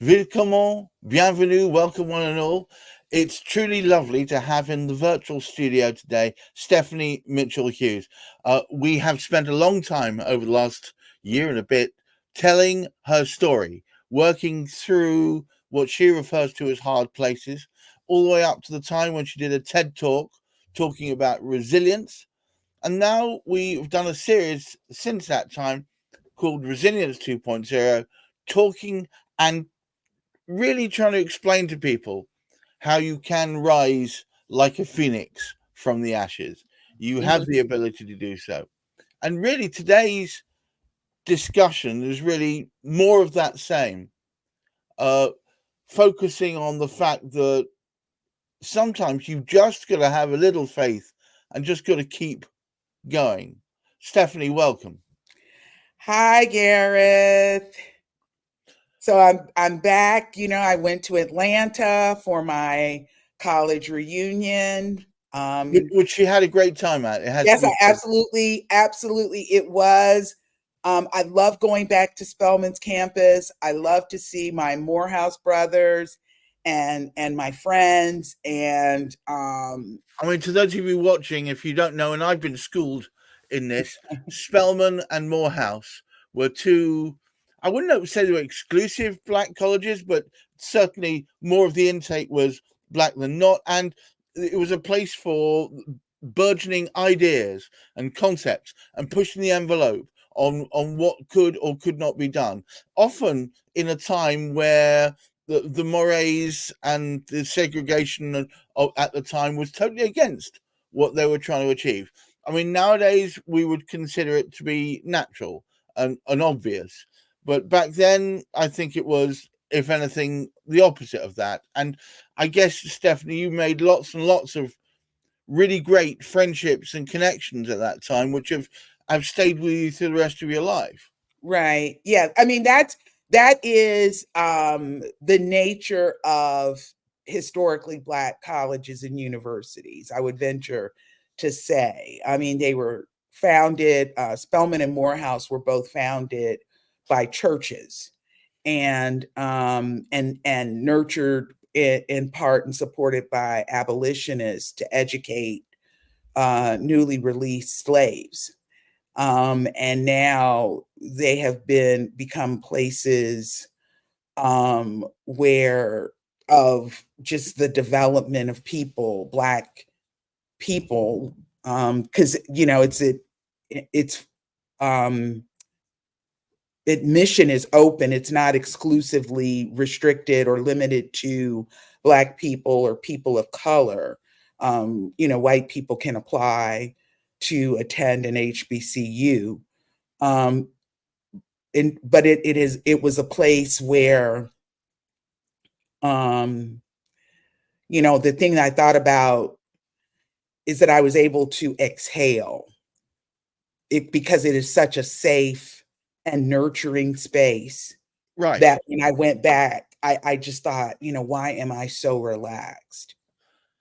Willkommen, bienvenue, welcome one and all. It's truly lovely to have in the virtual studio today Stephanie Mitchell Hughes. We have spent a long time over the last year and a bit telling her story, working through what she refers to as hard places, all the way up to the time when she did a TED talk talking about resilience. And now we've done a series since that time called Resilience 2.0, talking and really trying to explain to people how you can rise like a phoenix from the ashes. You have the Mhm. ability to do so. And really, today's discussion is really more of that same, uh, focusing on the fact that sometimes you just got to have a little faith and just got to keep going. Stephanie, welcome. Hi, Gareth. So I'm back. I went to Atlanta for my college reunion. Um, Which she had a great time at. It has to yes, I be said. absolutely it was. I love going back to Spelman's campus. I love to see my Morehouse brothers and my friends I mean, to those of you watching, if you don't know, and I've been schooled in this, Spelman and Morehouse were two, I wouldn't say they were exclusive black colleges, but certainly more of the intake was black than not. And it was a place for burgeoning ideas and concepts and pushing the envelope on what could or could not be done. Often in a time where the mores and the segregation at the time was totally against what they were trying to achieve. I mean, nowadays we would consider it to be natural and obvious, but back then I think it was, if anything, the opposite of that. And I guess, Stephanie, you made lots and lots of really great friendships and connections at that time, which have stayed with you through the rest of your life. right. Yeah. I mean, that is the nature of historically black colleges and universities, I would venture to say. I mean, they were founded, Spelman and Morehouse were both founded by churches and nurtured in part and supported by abolitionists to educate newly released slaves. And now they have become places where of just the development of people, black people, because it's um, admission is open. It's not exclusively restricted or limited to black people or people of color. White people can apply to attend an HBCU. Um, but it was a place where um, the thing that I thought about is that I was able to exhale it because it is such a safe and nurturing space Right. that when I went back, I just thought, why am I so relaxed?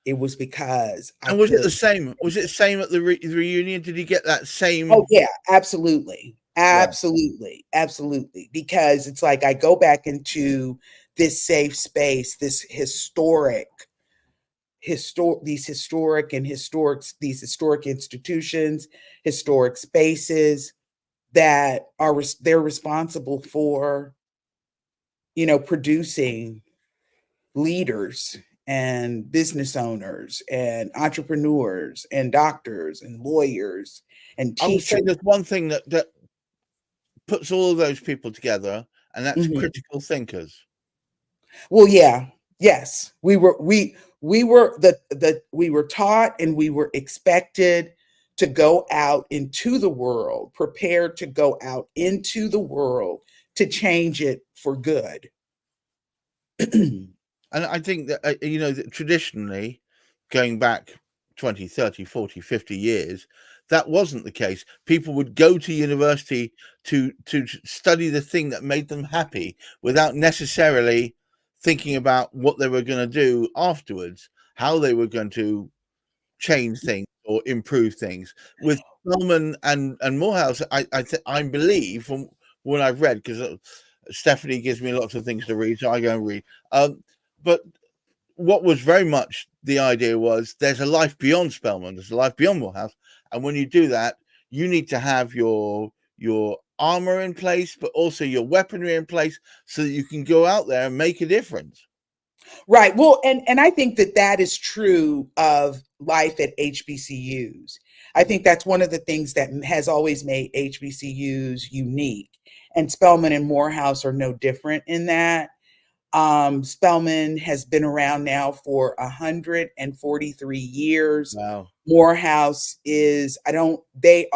It was because I And was it the could. same? Was it the same at the reunion? Did you get that Oh, same? yeah, absolutely. Right. Absolutely. Absolutely. Because it's like I go back into this safe space, this these historic institutions, historic spaces that they're responsible for, producing leaders and business owners and entrepreneurs and doctors and lawyers and I would say teachers. there's one thing that puts all of those people together, and that's Mhm. critical thinkers. Well, yeah, yes, we were taught and we were expected to go out into the world, prepared to go out into the world to change it for good. And I think that, that traditionally, going back 20, 30, 40, 50 years, that wasn't the case. People would go to university to study the thing that made them happy without necessarily thinking about what they were going to do afterwards, how they were going to change things or improve things. With Norman and Morehouse, I believe from what I've read, because Stephanie gives me lots of things to read, so I go and read. But what was very much the idea was there's a life beyond Spellman, there's a life beyond Morehouse, and when you do that, you need to have your armor in place, but also your weaponry in place, so that you can go out there and make a difference. Right. Well, and I think that that is true of life at HBCUs. I think that's one of the things that has always made HBCUs unique. And Spelman and Morehouse are no different in that. Spelman has been around now for 143 years. Wow. Morehouse is, they've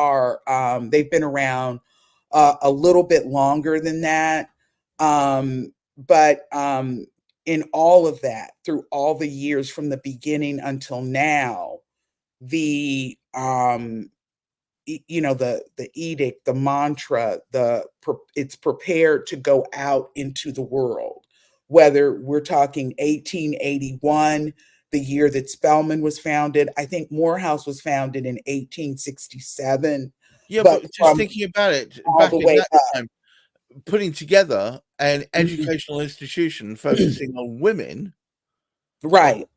been around a little bit longer than that. But in all of that, through all the years from the beginning until now, the the edict, the mantra, it's prepared to go out into the world. Whether we're talking 1881, the year that Spelman was founded, I think Morehouse was founded in 1867. Yeah, But but just from thinking about it, all back the in way that up. time, putting together an Mhm. educational institution focusing on women, Right.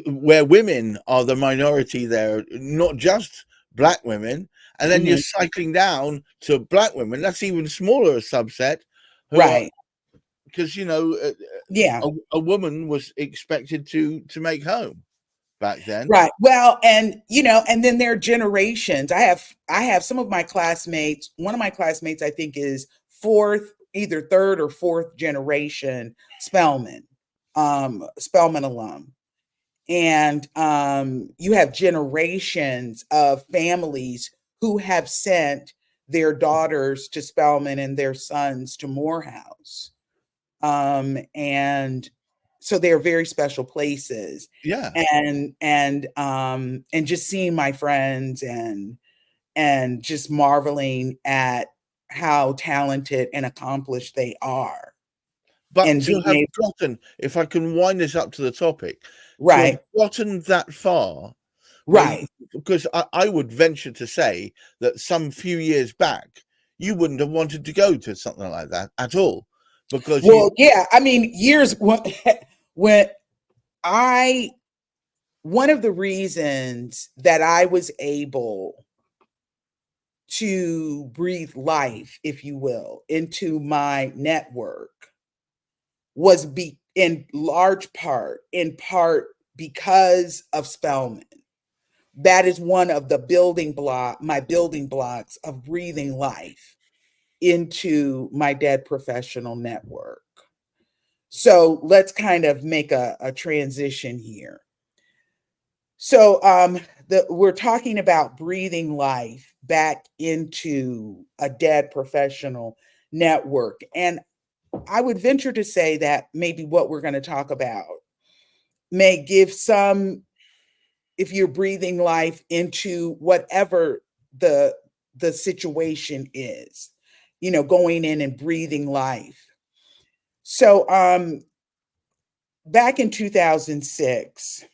where women are the minority there, not just black women, and then you're Mhm. cycling down to black women. That's even smaller a subset, who are, Right. because Yeah. a woman was expected to make home back then. Right. Well, and then there are generations. I have some of my classmates, one of my classmates I think is either third or fourth generation Spelman, Spelman alum. And you have generations of families who have sent their daughters to Spelman and their sons to Morehouse. And so they're very special places. Yeah, And just seeing my friends and just marveling at how talented and accomplished they are, but and to being have able. gotten, if I can wind this up to the topic, to have Right. gotten that far, where you, Right. because I would venture to say that some few years back, you wouldn't have wanted to go to something like that at all, because you, Well, yeah, I mean, years when I one of the reasons that I was able to breathe life, if you will, into my network was in part because of Spelman. That is one of my building blocks of breathing life into my dead professional network. So let's kind of make a transition here. So we're talking about breathing life back into a dead professional network. And I would venture to say that maybe what we're going to talk about may give some, if you're breathing life into whatever the situation is, going in and breathing life. So back in 2006,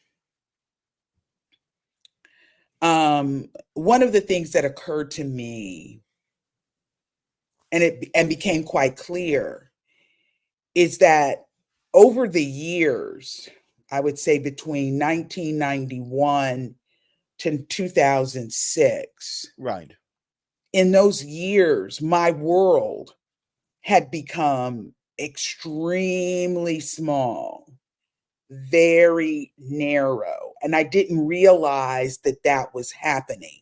one of the things that occurred to me, and became quite clear, is that over the years, I would say between 1991 to 2006, right, in those years, my world had become extremely small, very narrow, and I didn't realize that that was happening.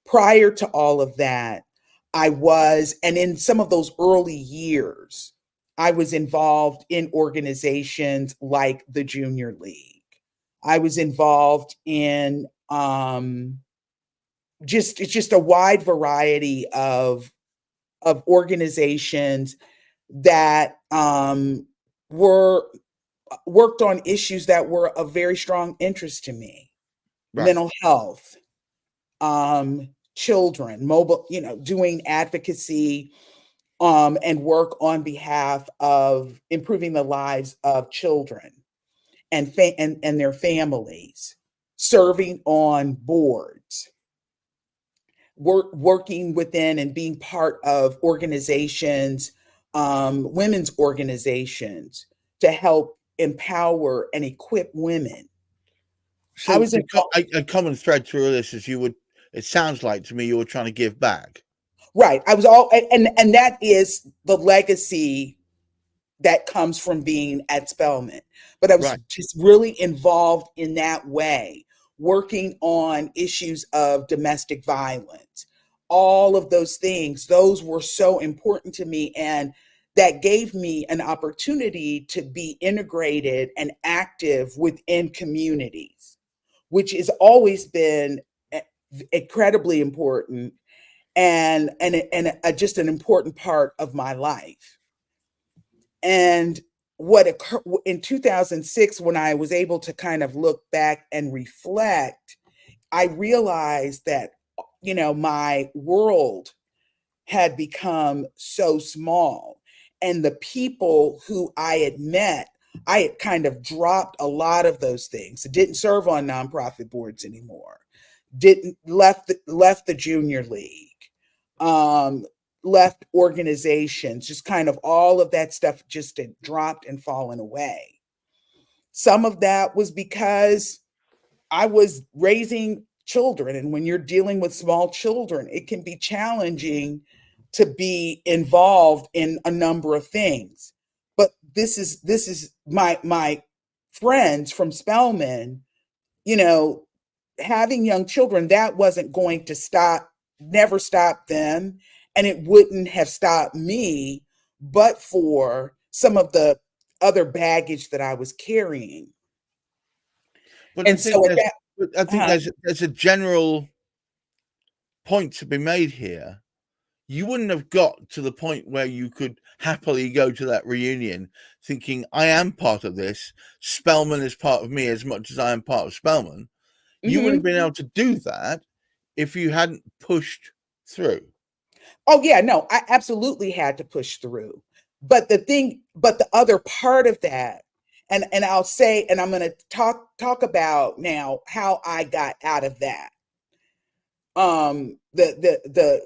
Prior to all of that, and in some of those early years, I was involved in organizations like the Junior League. I was involved in just a wide variety of organizations that were worked on issues that were of very strong interest to me: right, mental health, children, mobile, doing advocacy and work on behalf of improving the lives of children and their families, serving on boards, working within and being part of organizations women's organizations to help empower and equip women. I So was involved. a common thread through this is it sounds like to me you were trying to give back. Right. I was all, and that is the legacy that comes from being at Spelman. But I was Right. just really involved in that way, working on issues of domestic violence. All of those things, those were so important to me. And that gave me an opportunity to be integrated and active within communities, which has always been incredibly important and just an important part of my life. And what occurred in 2006, when I was able to kind of look back and reflect, I realized that, my world had become so small. And the people who I had met, I had kind of dropped a lot of those things. Didn't serve on nonprofit boards anymore. Didn't left the junior league. Um, Left organizations, just kind of all of that stuff just had dropped and fallen away. Some of that was because I was raising children. And when you're dealing with small children, it can be challenging to be involved in a number of things. But this is my friends from Spelman, you know, having young children, that wasn't going to never stop them. And it wouldn't have stopped me, but for some of the other baggage that I was carrying. But And so at that, I think there's a general point to be made here. You wouldn't have got to the point where you could happily go to that reunion thinking, I am part of this. Spelman is part of me as much as I am part of Spelman. You wouldn't have been able to do that if you hadn't pushed through. oh yeah, no, I absolutely had to push through. But the other part of that, and I'll say, and I'm going to talk about now how I got out of that. The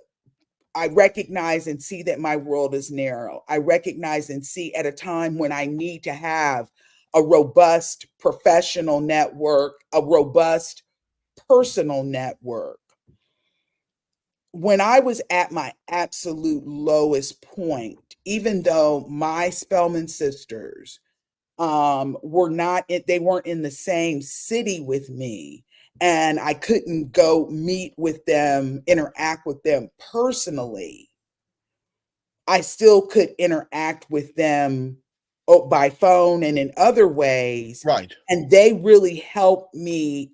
I recognize and see that my world is narrow. I recognize and see at a time when I need to have a robust professional network, a robust personal network. When I was at my absolute lowest point, even though my Spelman sisters they weren't in the same city with me, and I couldn't go meet with them, interact with them personally, I still could interact with them by phone and in other ways. Right. And they really helped me.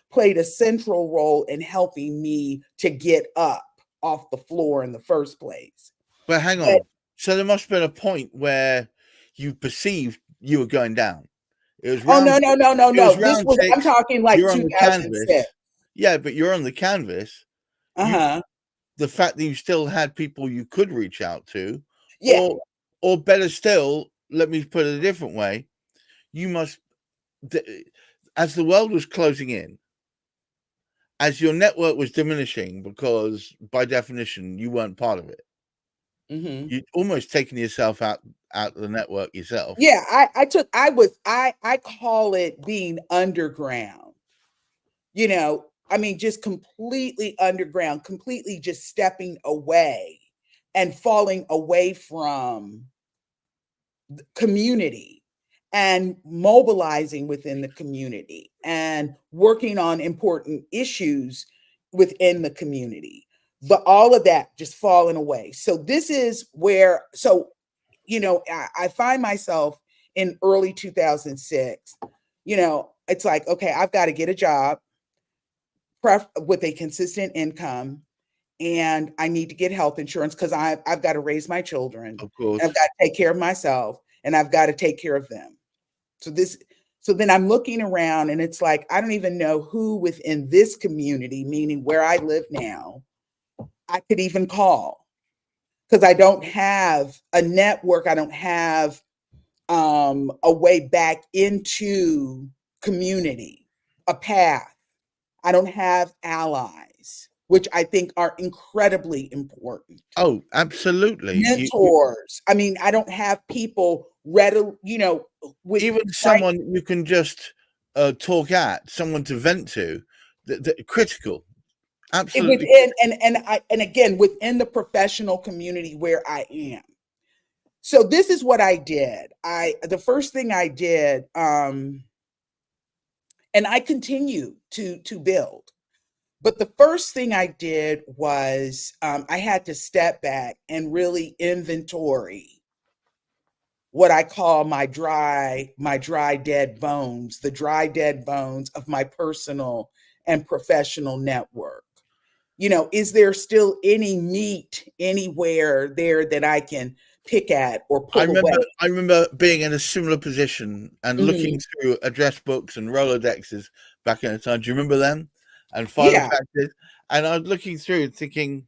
Played a central role in helping me to get up off the floor in the first place. But hang But on. So there must have been a point where you perceived you were going down. It was oh no, round no, no, no, it was no. round I'm six. talking like You're on the 2006. canvas. Yeah, but you're on the canvas. You Uh-huh. the fact that you still had people you could reach out to, Yeah. or better still, let me put it a different way, you must as the world was closing in, as your network was diminishing, because by definition you weren't part of it, Hmm. you'd almost taken yourself out of the network yourself. Yeah, I call it being underground. I mean, just completely underground, completely just stepping away and falling away from community and mobilizing within the community and working on important issues within the community. But all of that just falling away. So this is where, I find myself in early 2006, it's like, okay, I've got to get a job with a consistent income, and I need to get health insurance because I've got to raise my children, Of and I've course. got to take care of myself, and I've got to take care of them. So then I'm looking around, and it's like, I don't even know who within this community, meaning where I live now, I could even call, because I don't have a network. I don't have a way back into community, a path. I don't have allies. which I think are incredibly important. Oh, absolutely. Mentors. I mean, I don't have people ready, with Even right someone you can just talk at, someone to vent to, critical. Absolutely. within and again within the professional community where I am. So this is what I did. The first thing I did, and I continue to build. But the first thing I did was I had to step back and really inventory what I call my dry dead bones, the dry dead bones of my personal and professional network. Is there still any meat anywhere there that I can pick at or I pull away? remember I remember being in a similar position and looking Mhm. through address books and Rolodexes back in the time. Do you remember them? And Yeah. Filofaxes. And I was looking through and thinking,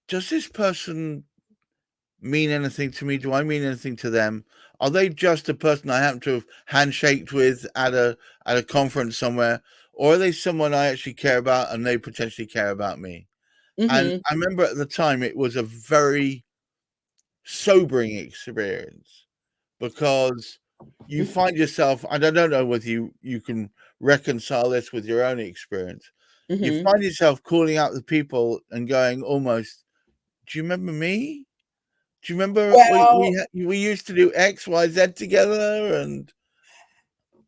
does this person mean anything to me? Do I mean anything to them? Are they just a person I happen to have handshaked with at a conference somewhere? Or are they someone I actually care about and they potentially care about me? And Mhm. I remember at the time it was a very sobering experience because you find yourself, and I don't know whether you can reconcile this with your own experience. You Mhm. find yourself calling out the people and going almost, "Do you remember me? Do you remember Well, we used to do X, Y, Z together?" And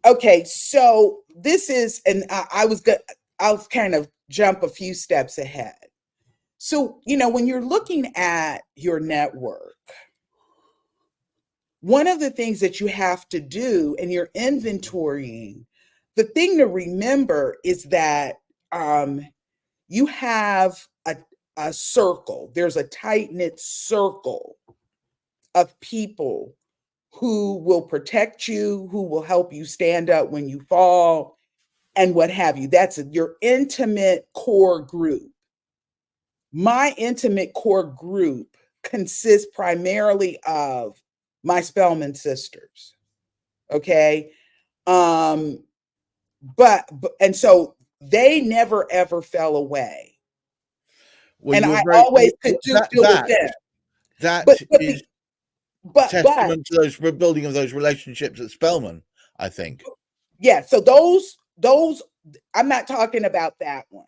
okay, so this is, and I'll kind of jump a few steps ahead. So, when you're looking at your network, one of the things that you have to do and you're inventorying, the thing to remember is that you have a circle. There's a tight knit circle of people who will protect you, who will help you stand up when you fall, and what have you. That's your intimate core group. My intimate core group consists primarily of my Spellman sisters. Okay. Um, but and so they never ever fell away. well, And you were I very always could that deal with them. that But is the but testament to those rebuilding of those relationships at Spellman, I think. yeah, so those I'm not talking about that one.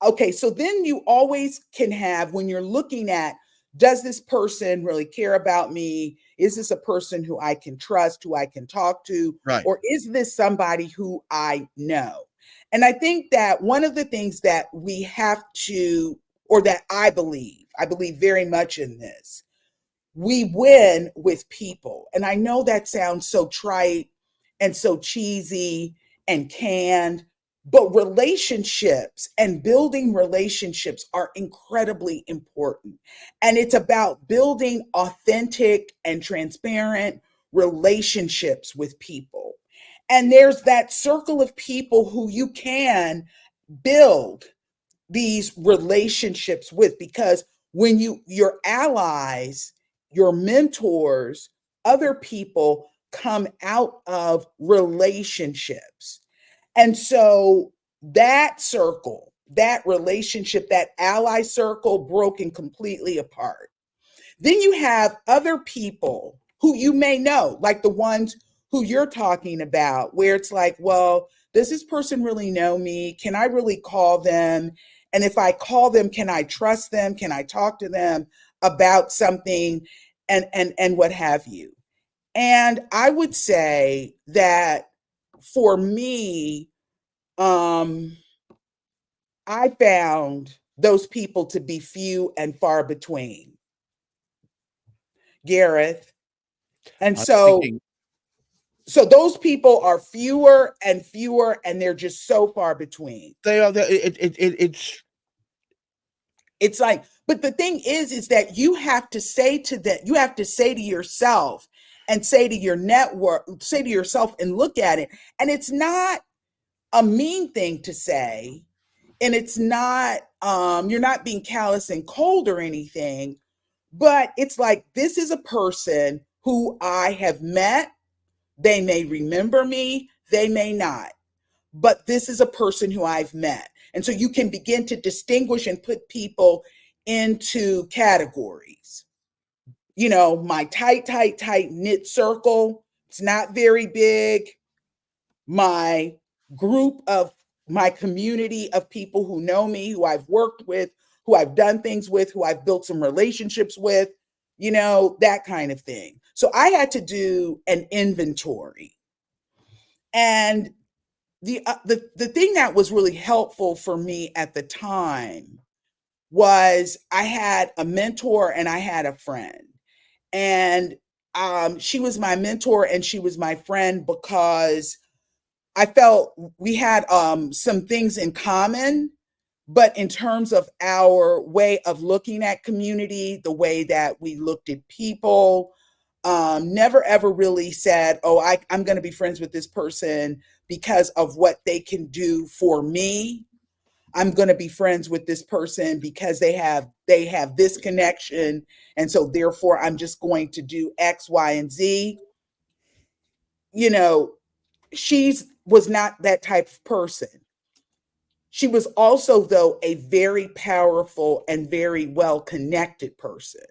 Okay, so then you always can have, when you're looking at, does this person really care about me? Is this a person who I can trust, who I can talk to? Right. Or is this somebody who I know? And I think that one of the things that we have to, or that I believe very much in this, we win with people. And I know that sounds so trite and so cheesy and canned, but relationships and building relationships are incredibly important. And it's about building authentic and transparent relationships with people. And there's that circle of people who you can build these relationships with, because when your allies, your mentors, other people come out of relationships. And so that circle, that relationship, that ally circle broken completely apart. Then you have other people who you may know, like the ones who you're talking about, where it's like, well, does this person really know me? Can I really call them? And if I call them, can I trust them? Can I talk to them about something, and what have you? And I would say that for me, um, I found those people to be few and far between, Gareth. And I'm so thinking so those people are fewer and fewer, and they're just so far between. they are it's It's like, but the thing is that you have to say to them, you have to say to yourself and say to your network, say to yourself and look at it. And it's not a mean thing to say, and it's not you're not being callous and cold or anything, but it's like, this is a person who I have met. They may remember me, they may not, but this is a person who I've met. And so you can begin to distinguish and put people into categories. You know, my tight knit circle, it's not very big. My group of my community of people who know me, who I've worked with, who I've done things with, who I've built some relationships with, you know, that kind of thing. So I had to do an inventory. And the thing that was really helpful for me at the time was I had a mentor and I had a friend. And she was my mentor and she was my friend because I felt we had some things in common, but in terms of our way of looking at community, the way that we looked at people, never ever really said, oh, I'm going to be friends with this person because of what they can do for me. I'm going to be friends with this person because they have this connection. And so therefore I'm just going to do X, Y, and Z. You know, was not that type of person. She was also, though, a very powerful and very well connected person.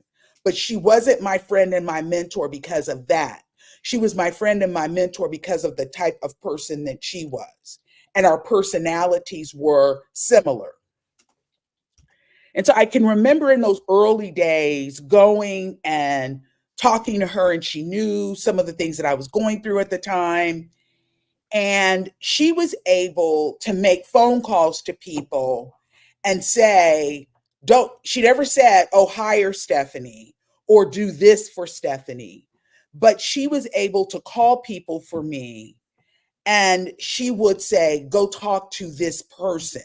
But she wasn't my friend and my mentor because of that. She was my friend and my mentor because of the type of person that she was. And our personalities were similar. And so I can remember in those early days going and talking to her, and she knew some of the things that I was going through at the time. And she was able to make phone calls to people and say, she never said, oh, hire Stephanie or do this for Stephanie. But she was able to call people for me and she would say, go talk to this person.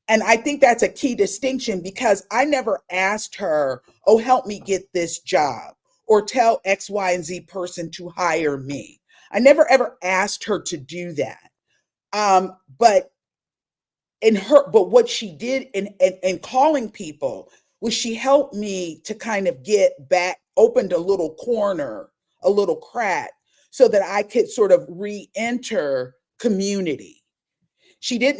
And I think that's a key distinction because I never asked her, oh, help me get this job or tell X, Y, and Z person to hire me. I never ever asked her to do that. But what she did in calling people was she helped me to kind of get back, opened a little corner, a little crack, so that I could sort of re-enter community. She never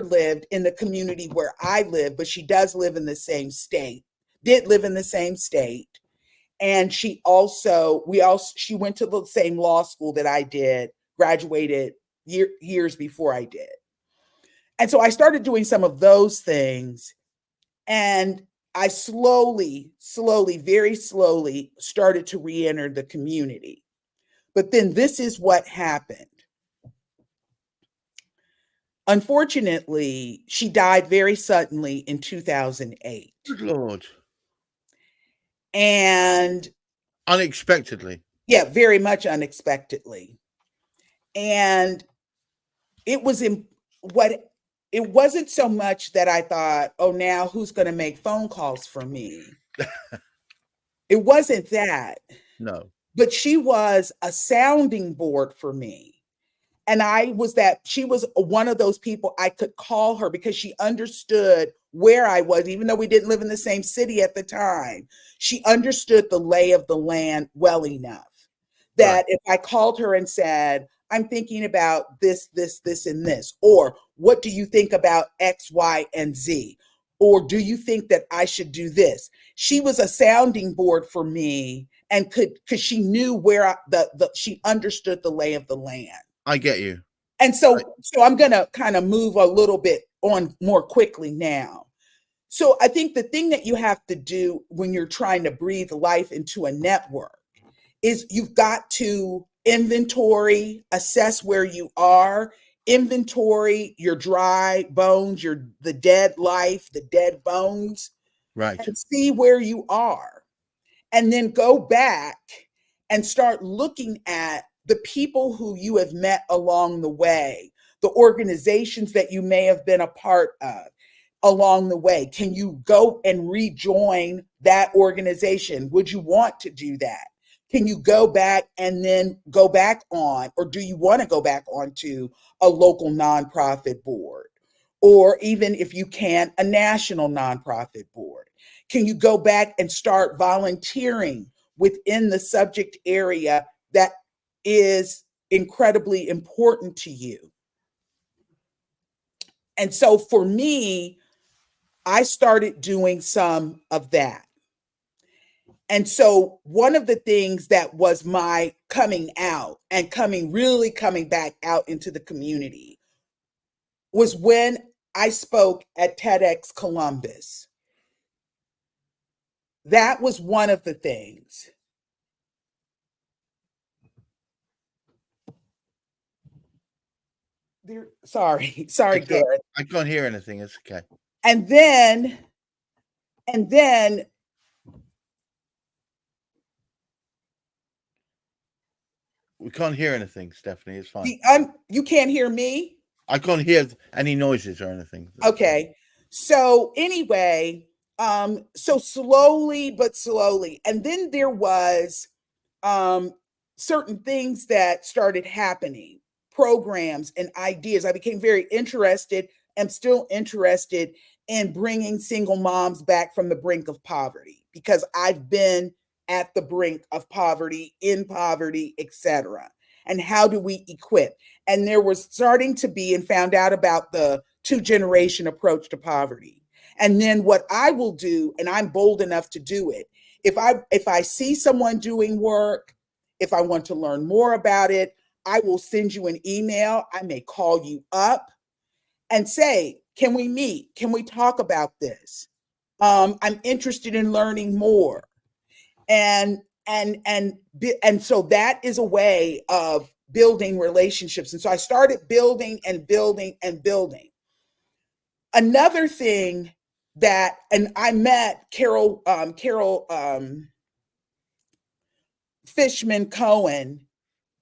lived in the community where I live, but she does live in the same state, did live in the same state. And she went to the same law school that I did, graduated years before I did. And so I started doing some of those things. And I slowly, very slowly started to re-enter the community. But then this is what happened. Unfortunately, she died very suddenly in 2008. Good Lord. And unexpectedly. Yeah, very much unexpectedly. And it wasn't so much that I thought, oh, now who's going to make phone calls for me? It wasn't that. No. But she was a sounding board for me. And she was one of those people I could call her because she understood where I was, even though we didn't live in the same city at the time. She understood the lay of the land well enough that if I called her and said, I'm thinking about this, and this, or what do you think about X, Y, and Z? Or do you think that I should do this? She was a sounding board for me and because she knew where she understood the lay of the land. I get you. And so I'm going to kind of move a little bit on more quickly now. So I think the thing that you have to do when you're trying to breathe life into a network is you've got to inventory, assess where you are, inventory your dry bones, the dead life, the dead bones, right, and see where you are. And then go back and start looking at the people who you have met along the way, the organizations that you may have been a part of along the way. Can you go and rejoin that organization? Would you want to do that? Can you go back and then go back on, or do you want to go back onto a local nonprofit board? Or even if you can, a national nonprofit board? Can you go back and start volunteering within the subject area that is incredibly important to you? And so for me, I started doing some of that. And so one of the things that was my coming out and really coming back out into the community was when I spoke at TEDx Columbus. That was one of the things. Sorry, Gareth. I can't hear anything. It's okay. And then we can't hear anything, Stephanie. It's fine. You can't hear me? I can't hear any noises or anything. Okay. So anyway, so slowly but slowly. And then there was certain things that started happening, programs and ideas. I became very interested, am still interested in bringing single moms back from the brink of poverty, because I've been at the brink of poverty, in poverty, etc. And how do we equip? And there was starting to be, and found out about the 2-generation approach to poverty. And then what I will do, and I'm bold enough to do it, if I see someone doing work, if I want to learn more about it, I will send you an email. I may call you up and say, can we meet? Can we talk about this? I'm interested in learning more. And so that is a way of building relationships. And so I started building and building and building. Another thing that, and I met Carol Fishman Cohen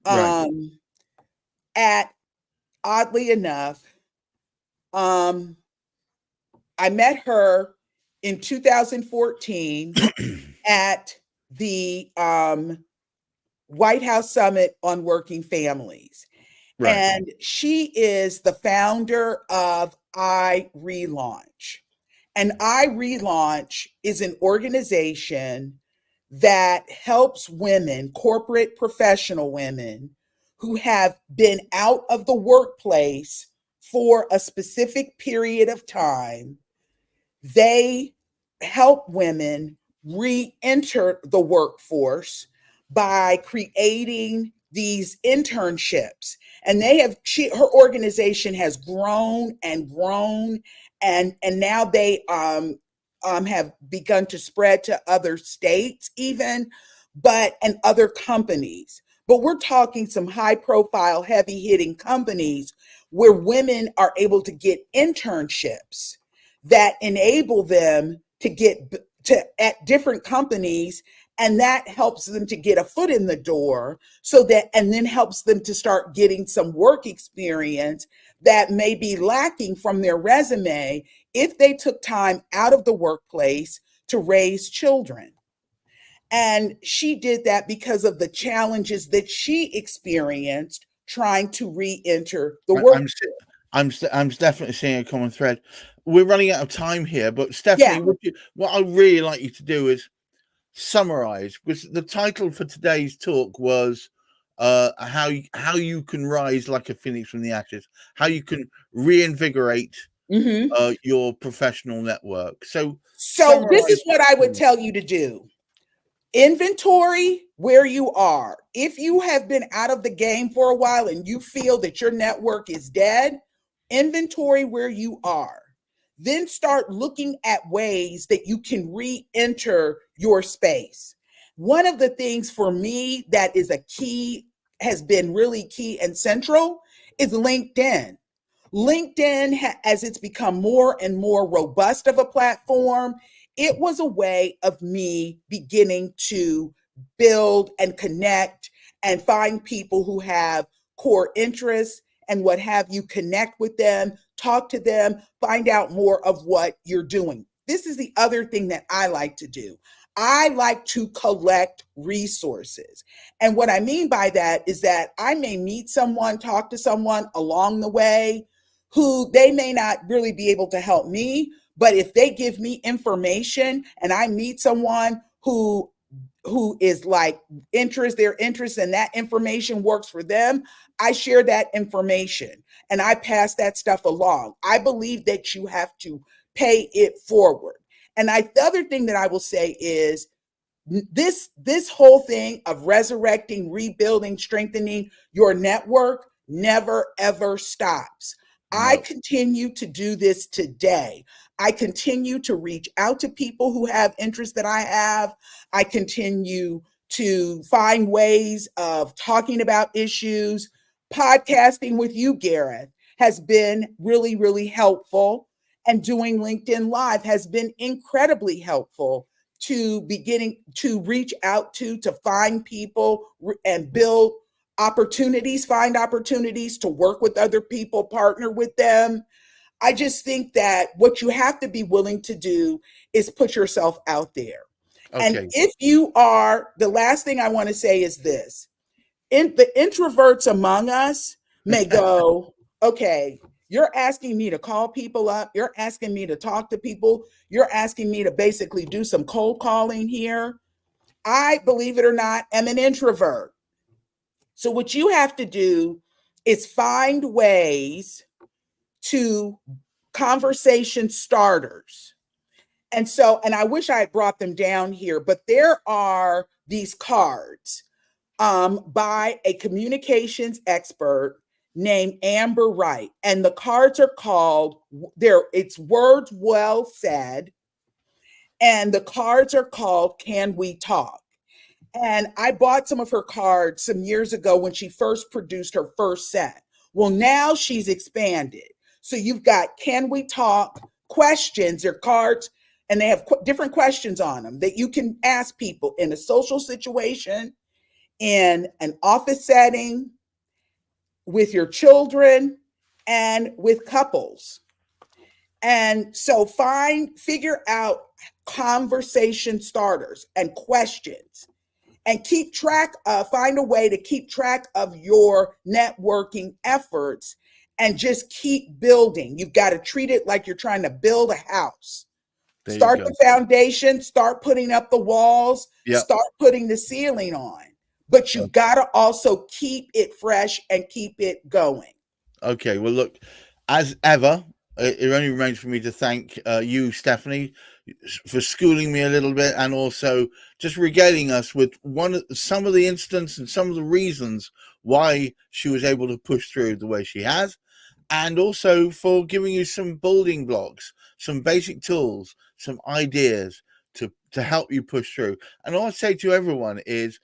Right. at, oddly enough, I met her in 2014 at the White House Summit on Working Families. Right. And she is the founder of iRelaunch. And iRelaunch is an organization that helps women, corporate professional women, who have been out of the workplace for a specific period of time. They help women re-enter the workforce by creating these internships. And her organization has grown and grown, and now they have begun to spread to other states even, and other companies. But we're talking some high profile, heavy hitting companies where women are able to get internships that enable them to get at different companies, and that helps them to get a foot in the door, and then helps them to start getting some work experience that may be lacking from their resume if they took time out of the workplace to raise children. And she did that because of the challenges that she experienced trying to re-enter the workforce. I'm definitely seeing a common thread. We're running out of time here, but Stephanie, what I'd really like you to do is summarize, because the title for today's talk was how you can rise like a phoenix from the ashes, how you can reinvigorate your professional network. So this is what I would tell you to do. Inventory where you are. If you have been out of the game for a while and you feel that your network is dead, inventory where you are. Then start looking at ways that you can re-enter your space. One of the things for me that is has been really key and central is LinkedIn. LinkedIn, as it's become more and more robust of a platform, it was a way of me beginning to build and connect and find people who have core interests and what have you, connect with them, talk to them, find out more of what you're doing. This is the other thing that I like to do. I like to collect resources. And what I mean by that is that I may meet someone, talk to someone along the way who they may not really be able to help me, but if they give me information and I meet someone who who is like their interest and that information works for them, I share that information and I pass that stuff along. I believe that you have to pay it forward. And the other thing that I will say is this whole thing of resurrecting, rebuilding, strengthening your network never ever stops. No. I continue to do this today. I continue to reach out to people who have interests that I have. I continue to find ways of talking about issues. Podcasting with you, Gareth, has been really, really helpful. And doing LinkedIn Live has been incredibly helpful to beginning to reach out to find people and build opportunities, find opportunities to work with other people, partner with them. I just think that what you have to be willing to do is put yourself out there. Okay. And if you are, the last thing I want to say is this: the introverts among us may go, okay, you're asking me to call people up. You're asking me to talk to people. You're asking me to basically do some cold calling here. I, believe it or not, am an introvert. So what you have to do is find ways to conversation starters. And I wish I had brought them down here, but there are these cards by a communications expert named Amber Wright. And the cards are called, it's Words Well Said. And the cards are called Can We Talk? And I bought some of her cards some years ago when she first produced her first set. Well, now she's expanded. So you've got Can We Talk questions or cards, and they have different questions on them that you can ask people in a social situation, in an office setting, with your children, and with couples. And so figure out conversation starters and questions, and keep track find a way to keep track of your networking efforts and just keep building. You've got to treat it like you're trying to build a house. Start the foundation, start putting up the walls, start putting the ceiling on. But you've got to also keep it fresh and keep it going. Okay, well, look, as ever, it only remains for me to thank you, Stephanie, for schooling me a little bit and also just regaling us with some of the incidents and some of the reasons why she was able to push through the way she has, and also for giving you some building blocks, some basic tools, some ideas to help you push through. And all I say to everyone is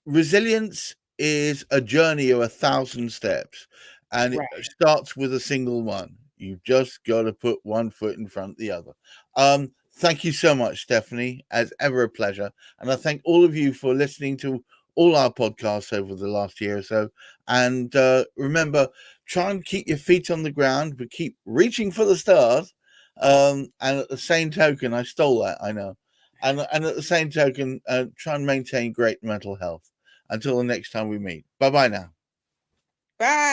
resilience is a journey of 1,000 steps, and it starts with a single one. You've just got to put one foot in front of the other. Thank you so much, Stephanie. As ever, a pleasure. And I thank all of you for listening to all our podcasts over the last year or so. And remember, try and keep your feet on the ground, but keep reaching for the stars. And at the same token, I stole that, I know. And at the same token, try and maintain great mental health. Until the next time we meet. Bye-bye now. Bye.